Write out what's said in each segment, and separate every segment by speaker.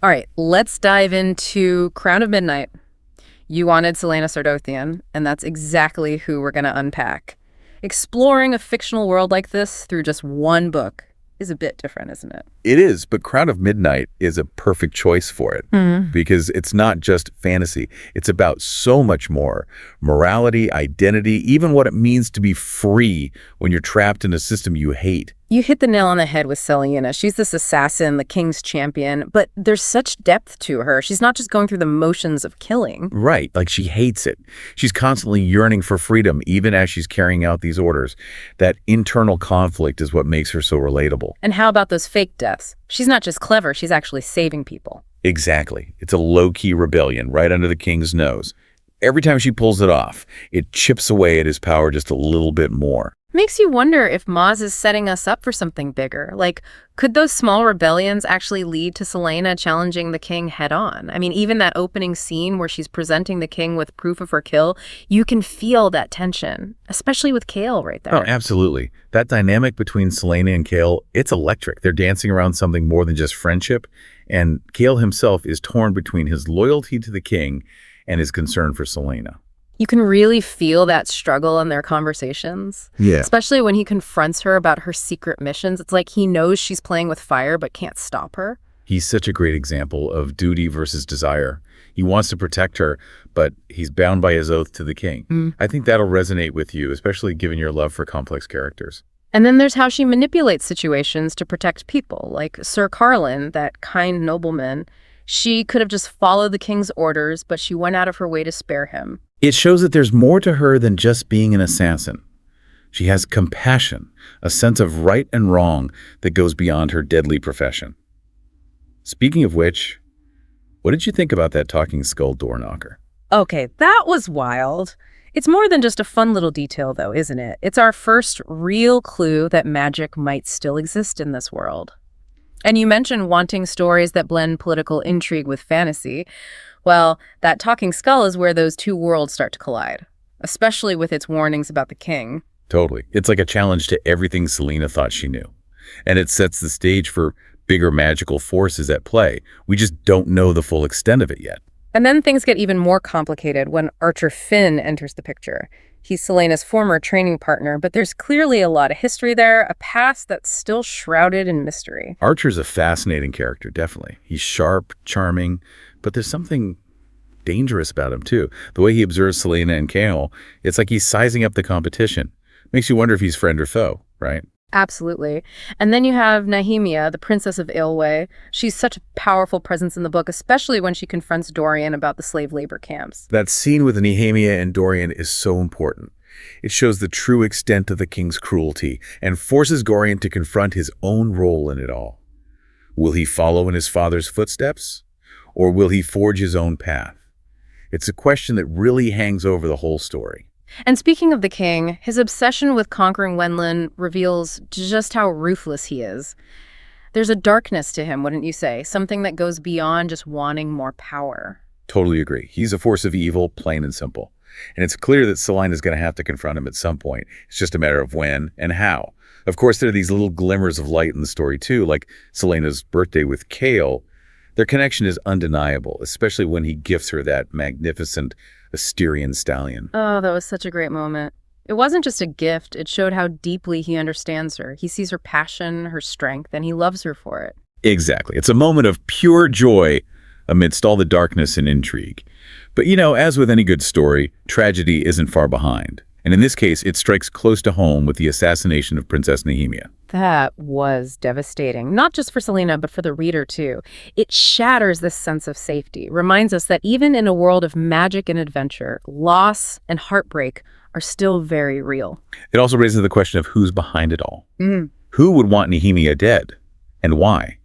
Speaker 1: All right, let's dive into Crown of Midnight. You wanted Celaena Sardothien, and that's exactly who we're going to unpack. Exploring a fictional world like this through just one book is a bit different, isn't it?
Speaker 2: It is, but Crown of Midnight is a perfect choice for it because it's not just fantasy. It's about so much more. Morality, identity, even what it means to be free when you're trapped in a system you hate.
Speaker 1: You hit the nail on the head with Celaena. She's this assassin, the king's champion, but there's such depth to her. She's not just going through the motions of killing.
Speaker 2: Right, like she hates it. She's constantly yearning for freedom, even as she's carrying out these orders. That internal conflict is what makes her so relatable.
Speaker 1: And how about those fake deaths? She's not just clever, she's actually saving people.
Speaker 2: Exactly. It's a low-key rebellion right under the king's nose. Every time she pulls it off, it chips away at his power just a little bit more.
Speaker 1: Makes you wonder if Maas is setting us up for something bigger. Like, could those small rebellions actually lead to Celaena challenging the king head-on? I mean, even that opening scene where she's presenting the king with proof of her kill, you can feel that tension, especially with Chaol right there.
Speaker 2: Oh, absolutely. That dynamic between Celaena and Chaol, it's electric. They're dancing around something more than just friendship, and Chaol himself is torn between his loyalty to the king and his concern for Celaena.
Speaker 1: You can really feel that struggle in their conversations.
Speaker 2: Yeah.
Speaker 1: Especially when he confronts her about her secret missions. It's like he knows she's playing with fire but can't stop her.
Speaker 2: He's such a great example of duty versus desire. He wants to protect her, but he's bound by his oath to the king. I think that'll resonate with you, especially given your love for complex characters.
Speaker 1: And then there's how she manipulates situations to protect people, like Sir Carlin, that kind nobleman. She could have just followed the king's orders, but she went out of her way to spare him.
Speaker 2: It shows that there's more to her than just being an assassin. She has compassion, a sense of right and wrong that goes beyond her deadly profession. Speaking of which, what did you think about that talking skull door knocker?
Speaker 1: Okay, that was wild. It's more than just a fun little detail, though, isn't it? It's our first real clue that magic might still exist in this world. And you mentioned wanting stories that blend political intrigue with fantasy. Well, that talking skull is where those two worlds start to collide, especially with its warnings about the king.
Speaker 2: Totally. It's like a challenge to everything Celaena thought she knew. And it sets the stage for bigger magical forces at play. We just don't know the full extent of it yet.
Speaker 1: And then things get even more complicated when Archer Finn enters the picture. He's Celaena's former training partner, but there's clearly a lot of history there, a past that's still shrouded in mystery.
Speaker 2: Archer's a fascinating character, definitely. He's sharp, charming, but there's something dangerous about him, too. The way he observes Celaena and Chaol, it's like he's sizing up the competition. Makes you wonder if he's friend or foe, right?
Speaker 1: Absolutely. And then you have Nehemia, the princess of Aelway. She's such a powerful presence in the book, especially when she confronts Dorian about the slave labor camps.
Speaker 2: That scene with Nehemia and Dorian is so important. It shows the true extent of the king's cruelty and forces Dorian to confront his own role in it all. Will he follow in his father's footsteps, or will he forge his own path? It's a question that really hangs over the whole story.
Speaker 1: And speaking of the king, his obsession with conquering Wenlin reveals just how ruthless he is. There's a darkness to him, wouldn't you say? Something that goes beyond just wanting more power.
Speaker 2: Totally agree. He's a force of evil, plain and simple. And it's clear that Celaena's going to have to confront him at some point. It's just a matter of when and how. Of course, there are these little glimmers of light in the story, too, like Celaena's birthday with Chaol. Their connection is undeniable, especially when he gifts her that magnificent Asterian stallion.
Speaker 1: Oh, that was such a great moment. It wasn't just a gift. It showed how deeply he understands her. He sees her passion, her strength, and he loves her for it.
Speaker 2: Exactly. It's a moment of pure joy amidst all the darkness and intrigue. But, as with any good story, tragedy isn't far behind. And in this case, it strikes close to home with the assassination of Princess Nehemia.
Speaker 1: That was devastating, not just for Celaena, but for the reader, too. It shatters this sense of safety, reminds us that even in a world of magic and adventure, loss and heartbreak are still very real.
Speaker 2: It also raises the question of who's behind it all. Who would want Nehemia dead, and why?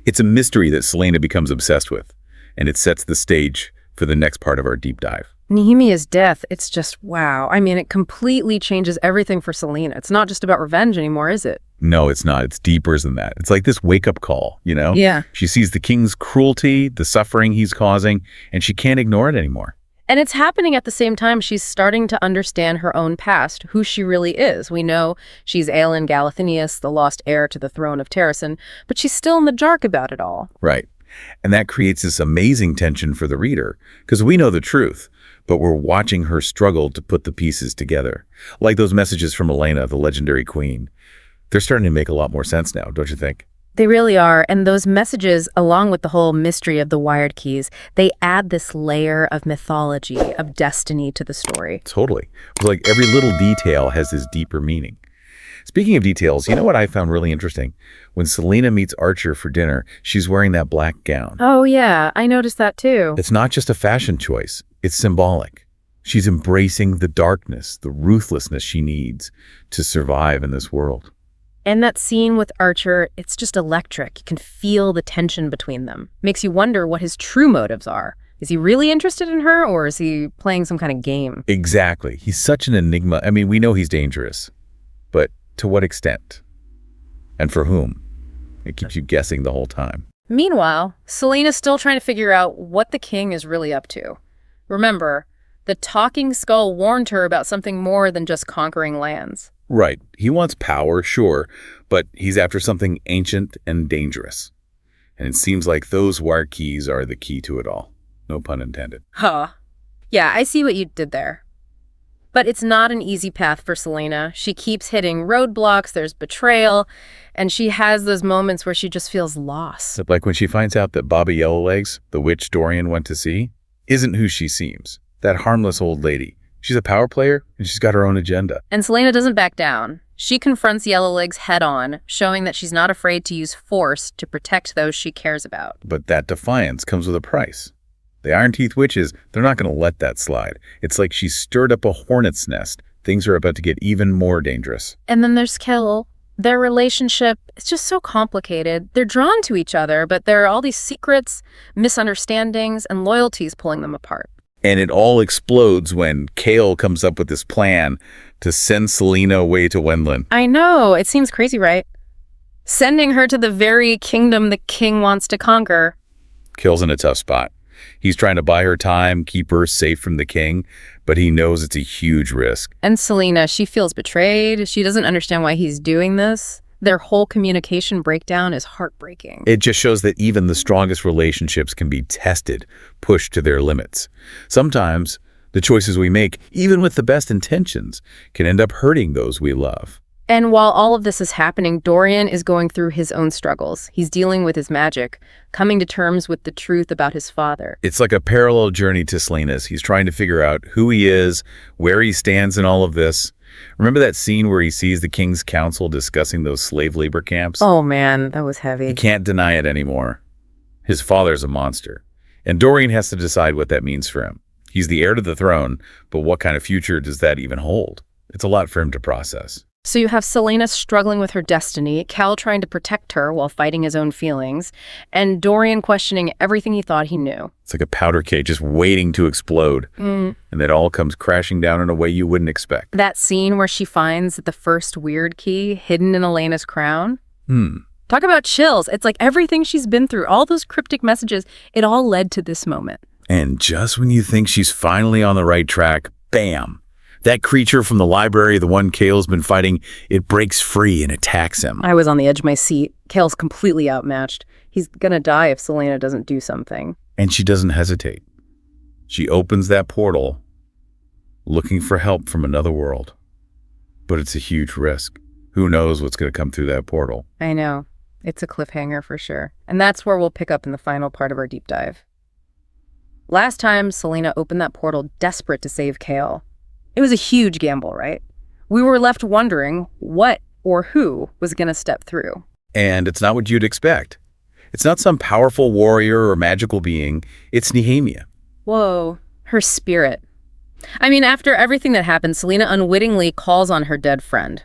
Speaker 2: It's a mystery that Celaena becomes obsessed with, and it sets the stage for the next part of our deep dive.
Speaker 1: Nehemia's death, it's just wow. I mean, it completely changes everything for Celaena. It's not just about revenge anymore, is it?
Speaker 2: No, it's not. It's deeper than that. It's like this wake-up call,
Speaker 1: Yeah.
Speaker 2: She sees the king's cruelty, the suffering he's causing, and she can't ignore it anymore.
Speaker 1: And it's happening at the same time she's starting to understand her own past, who she really is. We know she's Aelin Galathynius, the lost heir to the throne of Terrasen, but she's still in the dark about it all.
Speaker 2: Right. And that creates this amazing tension for the reader, because we know the truth, but we're watching her struggle to put the pieces together. Like those messages from Celaena, the legendary queen. They're starting to make a lot more sense now, don't you think?
Speaker 1: They really are, and those messages, along with the whole mystery of the wired keys, they add this layer of mythology, of destiny to the story.
Speaker 2: Totally. It's like every little detail has this deeper meaning. Speaking of details, you know what I found really interesting? When Celaena meets Archer for dinner, she's wearing that black gown.
Speaker 1: Oh yeah, I noticed that too.
Speaker 2: It's not just a fashion choice, it's symbolic. She's embracing the darkness, the ruthlessness she needs to survive in this world.
Speaker 1: And that scene with Archer, it's just electric. You can feel the tension between them. Makes you wonder what his true motives are. Is he really interested in her, or is he playing some kind of game?
Speaker 2: Exactly. He's such an enigma. I mean, we know he's dangerous, but to what extent? And for whom? It keeps you guessing the whole time.
Speaker 1: Meanwhile, Celaena's still trying to figure out what the king is really up to. Remember, the talking skull warned her about something more than just conquering lands.
Speaker 2: Right. He wants power, sure, but he's after something ancient and dangerous. And it seems like those wire keys are the key to it all. No pun intended.
Speaker 1: Huh. Yeah, I see what you did there. But it's not an easy path for Celaena. She keeps hitting roadblocks, there's betrayal, and she has those moments where she just feels lost.
Speaker 2: Like when she finds out that Baba Yellowlegs, the witch Dorian went to see, isn't who she seems. That harmless old lady. She's a power player, and she's got her own agenda.
Speaker 1: And Celaena doesn't back down. She confronts Yellowlegs head-on, showing that she's not afraid to use force to protect those she cares about.
Speaker 2: But that defiance comes with a price. The Iron Teeth witches, they're not going to let that slide. It's like she's stirred up a hornet's nest. Things are about to get even more dangerous.
Speaker 1: And then there's Kel. Their relationship is just so complicated. They're drawn to each other, but there are all these secrets, misunderstandings, and loyalties pulling them apart.
Speaker 2: And it all explodes when Kale comes up with this plan to send Celaena away to Wendland.
Speaker 1: I know. It seems crazy, right? Sending her to the very kingdom the king wants to conquer.
Speaker 2: Kale's in a tough spot. He's trying to buy her time, keep her safe from the king, but he knows it's a huge risk.
Speaker 1: And Celaena, she feels betrayed. She doesn't understand why he's doing this. Their whole communication breakdown is heartbreaking.
Speaker 2: It just shows that even the strongest relationships can be tested, pushed to their limits. Sometimes the choices we make, even with the best intentions, can end up hurting those we love.
Speaker 1: And while all of this is happening, Dorian is going through his own struggles. He's dealing with his magic, coming to terms with the truth about his father.
Speaker 2: It's like a parallel journey to Celaena's. He's trying to figure out who he is, where he stands in all of this. Remember that scene where he sees the King's Council discussing those slave labor camps?
Speaker 1: Oh man, that was heavy.
Speaker 2: He can't deny it anymore. His father's a monster. And Dorian has to decide what that means for him. He's the heir to the throne, but what kind of future does that even hold? It's a lot for him to process.
Speaker 1: So you have Celaena struggling with her destiny, Cal trying to protect her while fighting his own feelings, and Dorian questioning everything he thought he knew.
Speaker 2: It's like a powder keg just waiting to explode. And that all comes crashing down in a way you wouldn't expect.
Speaker 1: That scene where she finds the first weird key hidden in Elena's crown? Talk about chills. It's like everything she's been through, all those cryptic messages, it all led to this moment.
Speaker 2: And just when you think she's finally on the right track, bam! That creature from the library, the one Kale's been fighting, it breaks free and attacks him.
Speaker 1: I was on the edge of my seat. Kale's completely outmatched. He's gonna die if Celaena doesn't do something.
Speaker 2: And she doesn't hesitate. She opens that portal, looking for help from another world. But it's a huge risk. Who knows what's going to come through that portal?
Speaker 1: I know. It's a cliffhanger for sure. And that's where we'll pick up in the final part of our deep dive. Last time, Celaena opened that portal desperate to save Kale. It was a huge gamble, right? We were left wondering what or who was going to step through.
Speaker 2: And it's not what you'd expect. It's not some powerful warrior or magical being. It's Nehemia.
Speaker 1: Whoa, her spirit. I mean, after everything that happened, Celaena unwittingly calls on her dead friend.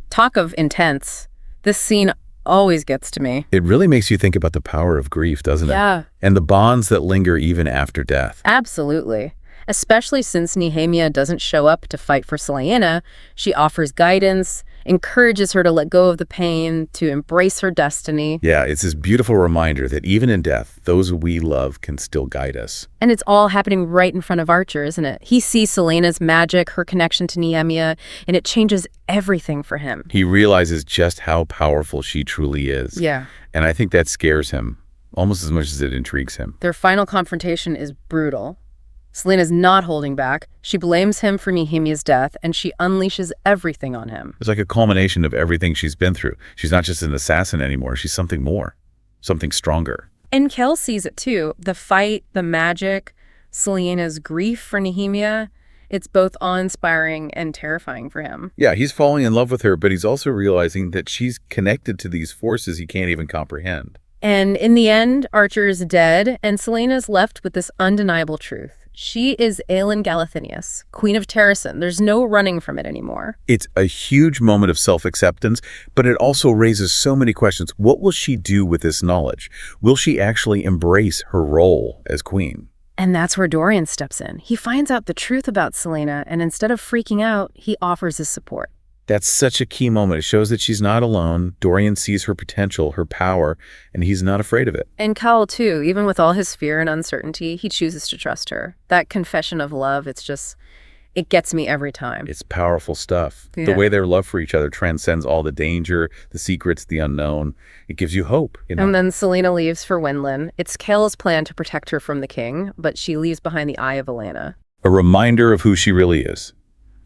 Speaker 1: Talk of intense. This scene always gets to me.
Speaker 2: It really makes you think about the power of grief, doesn't it?
Speaker 1: Yeah.
Speaker 2: And the bonds that linger even after death.
Speaker 1: Absolutely. Especially since Nehemia doesn't show up to fight for Celaena, she offers guidance, encourages her to let go of the pain, to embrace her destiny.
Speaker 2: Yeah, it's this beautiful reminder that even in death, those we love can still guide us.
Speaker 1: And it's all happening right in front of Archer, isn't it? He sees Celaena's magic, her connection to Nehemia, and it changes everything for him.
Speaker 2: He realizes just how powerful she truly is.
Speaker 1: Yeah.
Speaker 2: And I think that scares him. almost as much as it intrigues him.
Speaker 1: Their final confrontation is brutal. Celaena's not holding back. She blames him for Nehemia's death, and she unleashes everything on him.
Speaker 2: It's like a culmination of everything she's been through. She's not just an assassin anymore. She's something more, something stronger.
Speaker 1: And Kel sees it too. The fight, the magic, Celaena's grief for Nehemia. It's both awe-inspiring and terrifying for him.
Speaker 2: Yeah, he's falling in love with her, but he's also realizing that she's connected to these forces he can't even comprehend.
Speaker 1: And in the end, Archer is dead, and Celaena's left with this undeniable truth. She is Aelin Galathynius, Queen of Terrasen. There's no running from it anymore.
Speaker 2: It's a huge moment of self-acceptance, but it also raises so many questions. What will she do with this knowledge? Will she actually embrace her role as queen?
Speaker 1: And that's where Dorian steps in. He finds out the truth about Celaena, and instead of freaking out, he offers his support.
Speaker 2: That's such a key moment. It shows that she's not alone. Dorian sees her potential, her power, and he's not afraid of it.
Speaker 1: And Cal, too, even with all his fear and uncertainty, he chooses to trust her. That confession of love, it gets me every time.
Speaker 2: It's powerful stuff.
Speaker 1: Yeah.
Speaker 2: The way their love for each other transcends all the danger, the secrets, the unknown. It gives you hope.
Speaker 1: And then Celaena leaves for Wenlin. It's Kel's plan to protect her from the king, but she leaves behind the eye of Alanna.
Speaker 2: A reminder of who she really is.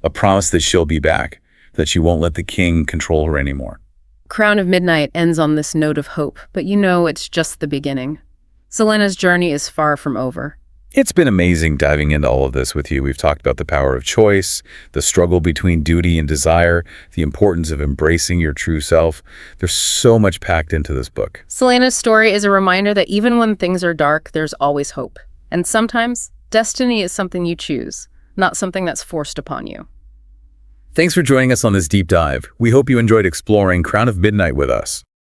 Speaker 2: A promise that she'll be back, that she won't let the king control her anymore.
Speaker 1: Crown of Midnight ends on this note of hope, but it's just the beginning. Celaena's journey is far from over.
Speaker 2: It's been amazing diving into all of this with you. We've talked about the power of choice, the struggle between duty and desire, the importance of embracing your true self. There's so much packed into this book.
Speaker 1: Celaena's story is a reminder that even when things are dark, there's always hope. And sometimes, destiny is something you choose, not something that's forced upon you.
Speaker 2: Thanks for joining us on this deep dive. We hope you enjoyed exploring Crown of Midnight with us.